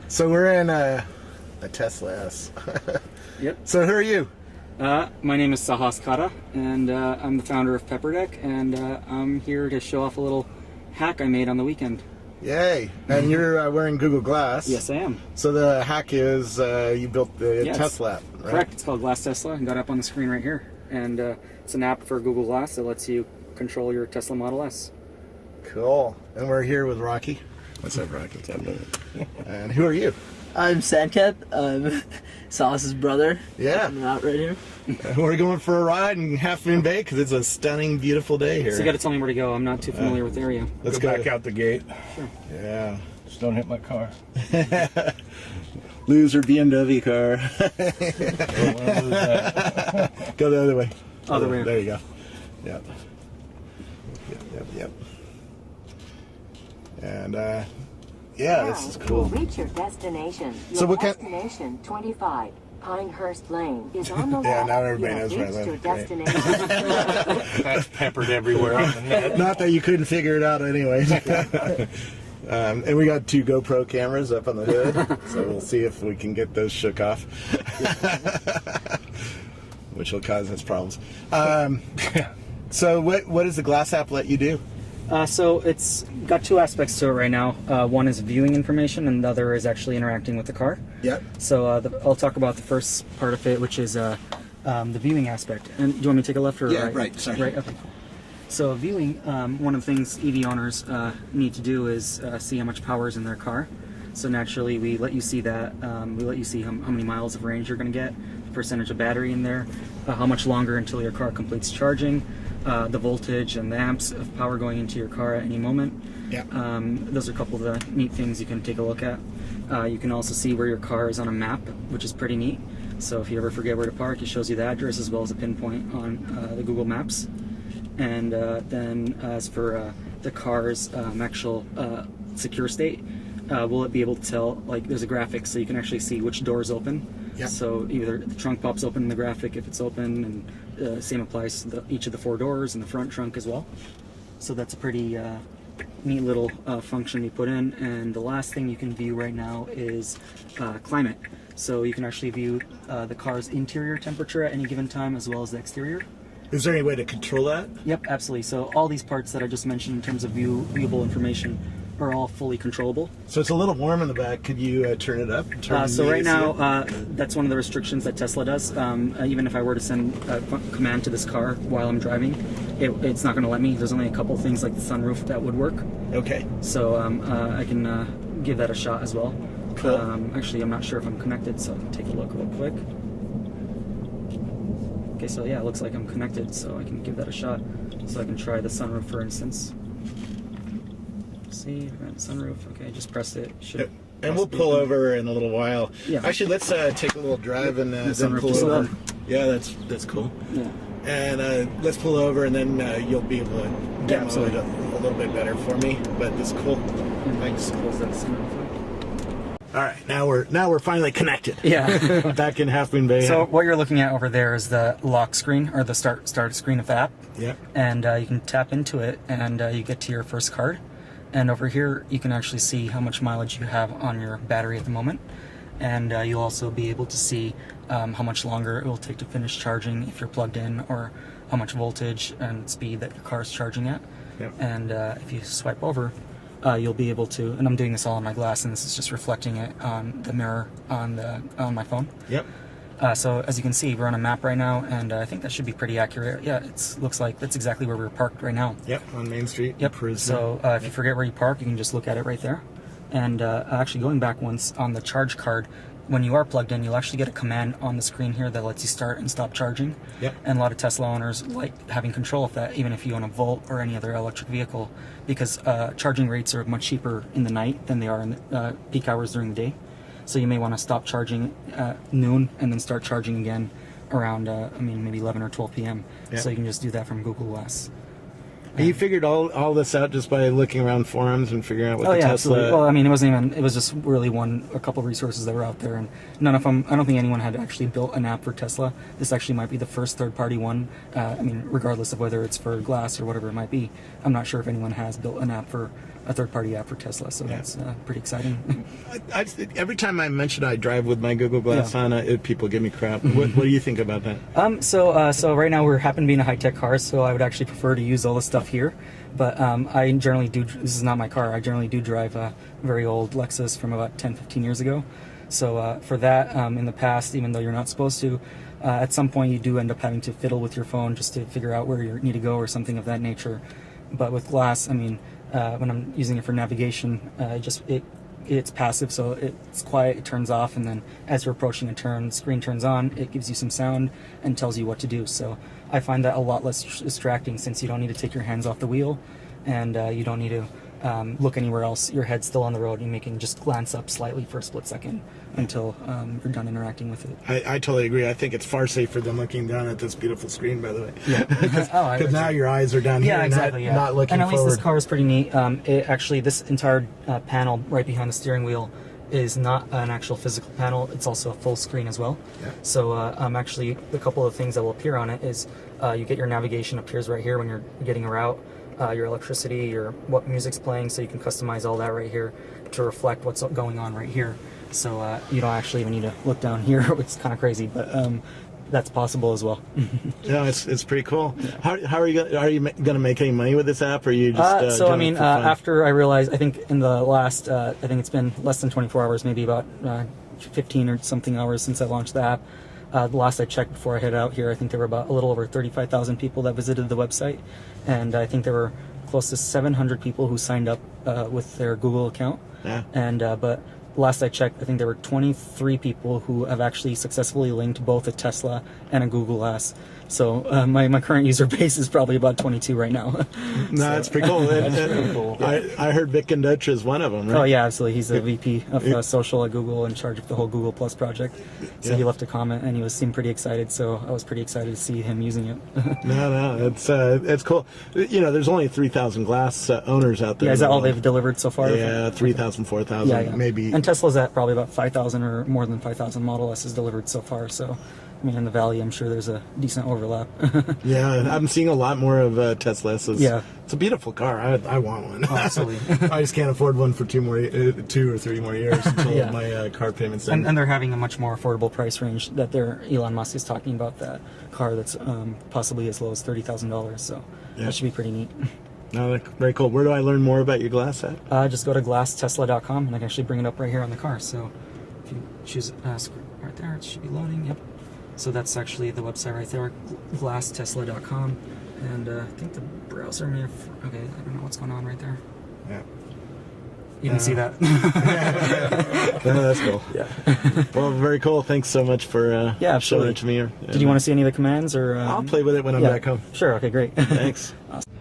So we're in a Tesla S. Yep. So who are you? My name is Sahas Kata, and I'm the founder of Pepperdeck, and I'm here to show off a little hack I made on the weekend. Yay! And you're wearing Google Glass. Yes, I am. So the hack is you built the Tesla app, right? Correct. It's called Glass Tesla, and got up on the screen right here. And it's an app for Google Glass that lets you control your Tesla Model S. Cool. And we're here with Rocky. What's up, Rocky? And who are you? I'm Sandcap. I'm Sauce's brother. Yeah. I'm out right here. We're going for a ride in Half Moon Bay because it's a stunning, beautiful day here. So you got to tell me where to go. I'm not too familiar with the area. Let's go back out the gate. Sure. Yeah. Just don't hit my car. Loser BMW car. Don't want to lose that. Go the other way. Other way. There you go. Yep. Yep. And yeah, this is cool. Reach your destination. Your So what kind- destination 25 Pinehurst Lane is on the Yeah, left. now everybody You have knows where I reached live. your Great. destination. That's peppered everywhere on the net. Not that you couldn't figure it out anyway. And we got 2 GoPro cameras up on the hood, so we'll see if we can get those shook off, which will cause us problems. So what does the Glass app let you do? So it's got 2 aspects to it right now. One is viewing information, and the other is actually interacting with the car. Yep. So I'll talk about the first part of it, which is the viewing aspect. And do you want me to take a left or Yeah, right? right, sorry. Right, okay. So viewing, one of the things EV owners need to do is see how much power is in their car. So naturally, we let you see that. We let you see how many miles of range you're going to get, the percentage of battery in there, how much longer until your car completes charging, the voltage and the amps of power going into your car at any moment. Yep. Those are a couple of the neat things you can take a look at. You can also see where your car is on a map, which is pretty neat. So if you ever forget where to park, it shows you the address as well as a pinpoint on the Google Maps. And then as for the car's actual secure state, will it be able to tell, like there's a graphic so you can actually see which door's open. Yep. So either the trunk pops open in the graphic if it's open, and same applies to each of the 4 doors and the front trunk as well. So that's a pretty neat little function we put in. And the last thing you can view right now is climate. So you can actually view the car's interior temperature at any given time as well as the exterior. Is there any way to control that? Yep, absolutely. So all these parts that I just mentioned in terms of viewable information are all fully controllable. So it's a little warm in the back. Could you turn it up? So right now, that's one of the restrictions that Tesla does. Even if I were to send a command to this car while I'm driving, it's not going to let me. There's only a couple things like the sunroof that would work. Okay. So I can give that a shot as well. Cool. Actually, I'm not sure if I'm connected, so I can take a look real quick. Okay, so yeah, it looks like I'm connected, so I can give that a shot. So I can try the sunroof, for instance. See, sunroof. Okay, just press it. Yep. And we'll pull over in a little while. Yeah. Actually, let's take a little drive and then sunroof pull just over. up. Yeah, that's cool. Yeah. And let's pull over, and then you'll be able to demo it absolutely. a little bit better for me. But it's cool. Thanks. Close that sunroof. All right, now we're finally connected. Yeah. Back in Half Moon Bay. So what you're looking at over there is the lock screen, or the start screen of the app. Yep. And you can tap into it, and you get to your first card. And over here, you can actually see how much mileage you have on your battery at the moment. And you'll also be able to see how much longer it will take to finish charging if you're plugged in, or how much voltage and speed that your car is charging at. Yep. And if you swipe over, you'll be able to, and I'm doing this all on my glass, and this is just reflecting it on the mirror on my phone. Yep. So as you can see, we're on a map right now, and I think that should be pretty accurate. Yeah, it looks like that's exactly where we're parked right now. Yep. On Main Street. Yep. Prisma. So if you forget where you park, you can just look at it right there. And actually going back once on the charge card, when you are plugged in, you'll actually get a command on the screen here that lets you start and stop charging. Yep. And a lot of Tesla owners like having control of that, even if you own a Volt or any other electric vehicle, because charging rates are much cheaper in the night than they are in the peak hours during the day. So you may want to stop charging at noon and then start charging again around, maybe 11 or 12 p.m. Yep. So you can just do that from Google Glass. And you figured all this out just by looking around forums and figuring out what the Tesla... absolutely. Well, it was just really a couple of resources that were out there, and none of them, I don't think anyone had actually built an app for Tesla. This actually might be the first third-party one, regardless of whether it's for Glass or whatever it might be. I'm not sure if anyone has built an app for a third-party app for Tesla, so that's pretty exciting. Every time I mention I drive with my Google Glass on, people give me crap. What do you think about that? So right now we happen to be in a high-tech car, so I would actually prefer to use all the stuff here. But I generally do. This is not my car. I generally do drive a very old Lexus from about 10, 15 years ago. So for that, in the past, even though you're not supposed to, at some point you do end up having to fiddle with your phone just to figure out where you need to go or something of that nature. But with Glass, I mean, when I'm using it for navigation, it's passive, so it's quiet, it turns off, and then as you're approaching a turn, the screen turns on, it gives you some sound and tells you what to do. So I find that a lot less distracting, since you don't need to take your hands off the wheel, and you don't need to look anywhere else. Your head's still on the road, and you can just glance up slightly for a split second until you're done interacting with it. I totally agree. I think it's far safer than looking down at this beautiful screen, by the way. Yeah. Because now your eyes are down here, exactly, not looking and at least forward. this car is pretty neat. This entire panel right behind the steering wheel is not an actual physical panel. It's also a full screen as well. Yeah. So actually, a couple of things that will appear on it is you get your navigation appears right here when you're getting a route. Your electricity, what music's playing, so you can customize all that right here to reflect what's going on right here. So you don't actually even need to look down here. It's kind of crazy, but that's possible as well. Yeah, it's pretty cool. Yeah. How are you gonna make any money with this app, or are you just so I doing mean, it for fun? after I realized, I think in the last, I think it's been less than 24 hours, maybe about 15 or something hours since I launched the app. The last I checked before I head out here, I think there were about a little over 35,000 people that visited the website, and I think there were close to 700 people who signed up with their Google account. Yeah. And but last I checked, I think there were 23 people who have actually successfully linked both a Tesla and a Google Glass. So my current user base is probably about 22 right now. No, that's pretty cool. pretty cool. I heard Vic Conductra is one of them, right? Oh yeah, absolutely. He's the VP of social at Google, in charge of the whole Google Plus project. So he left a comment, and he seemed pretty excited. So I was pretty excited to see him using it. No, it's cool. You know, there's only 3,000 Glass owners out there. Yeah, is that all they've delivered so far? Yeah, 3,000, 4,000, maybe. And Tesla's at probably about 5,000 or more than 5,000 Model S is delivered so far. So, I mean, in the Valley, I'm sure there's a decent overlap. Yeah, I'm seeing a lot more of Tesla S's. Yeah. It's a beautiful car. I want one. Oh, absolutely. I just can't afford one for 2 or 3 more years until my car payments. And they're having a much more affordable price range that Elon Musk is talking about, that car that's possibly as low as $30,000. So that should be pretty neat. No, very cool. Where do I learn more about your Glass app? Just go to glasstesla.com, and I can actually bring it up right here on the car. So if you choose right there, it should be loading. Yep. So that's actually the website right there, glasstesla.com. And I think the browser may have... Okay, I don't know what's going on right there. Yeah. You can see that. No, that's cool. Yeah. Well, very cool. Thanks so much for showing it to me. Did you want to see any of the commands? Or I'll play with it when I'm back home. Sure, okay, great. Thanks. Awesome.